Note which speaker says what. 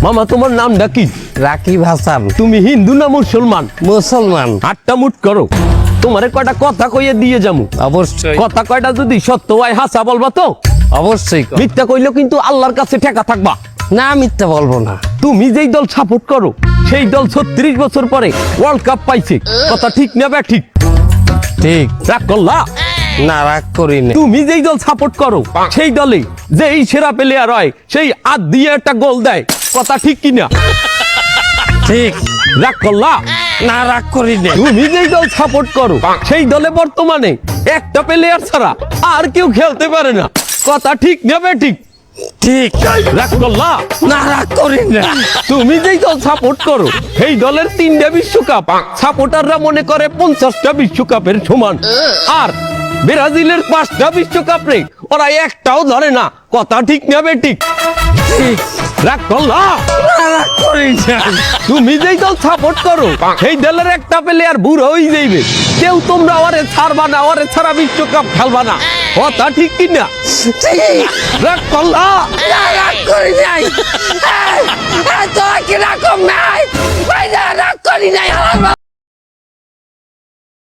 Speaker 1: মামা তোমার নামটা কি?
Speaker 2: রাকিব হাসান।
Speaker 1: তুমি হিন্দু না মুসলমান?
Speaker 2: মুসলমান।
Speaker 1: আটটা মুট করো, তোমারে কয়টা কথা কইয়ে দিয়ে যামু।
Speaker 2: অবশ্যই
Speaker 1: কথা কয়টা যদি সত্য হয় হাসা বলবা তো?
Speaker 2: অবশ্যই।
Speaker 1: মিথ্যা কইলেও কিন্তু আল্লাহর কাছে ঠেকা থাকবা।
Speaker 2: না মিথ্যা বলবো না।
Speaker 1: তুমি যেই দল সাপোর্ট করো সেই দল 36 বছর পরে ওয়ার্ল্ড কাপ পাইছে, কথা ঠিক না বে ঠিক?
Speaker 2: ঠিক।
Speaker 1: রাগ করলা?
Speaker 2: না রাগ করি না।
Speaker 1: তুমি যেই দল সাপোর্ট করো সেই দলে যেই সেরা প্লেয়ার হয় সেই আদ দিয়ে একটা গোল দেয়, কথা ঠিক কিনা?
Speaker 2: ঠিক।
Speaker 1: রাগ করলা?
Speaker 2: না রাগ করি না।
Speaker 1: তুমি যেই দল সাপোর্ট করো সেই দলে বর্তমানে একটা প্লেয়ার ছাড়া আর কেউ খেলতে পারে না, কথা ঠিক না বে ঠিক?
Speaker 2: ঠিক।
Speaker 1: রাগ করলা?
Speaker 2: না রাগ করি না।
Speaker 1: তুমি যেই দল সাপোর্ট করো সেই দলের 3টা বিশ্বকাপ সাপোর্টাররা মনে করে 50টা বিশ্বকাপের সমান, আর ব্রাজিলের 5টা বিশ্বকাপ রে ওরা একটাও ধরে না, কথা ঠিক না বে ঠিক?
Speaker 2: ঠিক।
Speaker 1: রাগ করলা?
Speaker 2: না রাগ করি না।
Speaker 1: তুমি যেই দল সাপোর্ট করো সেই দলের একটা প্লেয়ার বুড়ো হয়ে যাইবে, কেউ তোমরা ওরে ছাড়বা না, ওরে ছাড়া বিশ্বকাপ খেলবা না, কথা ঠিক কিনা?
Speaker 2: ঠিক।
Speaker 1: রাগ করলা?
Speaker 2: না রাগ করি নাই। তোরা কি রকম নাই? রাগ করি নাই।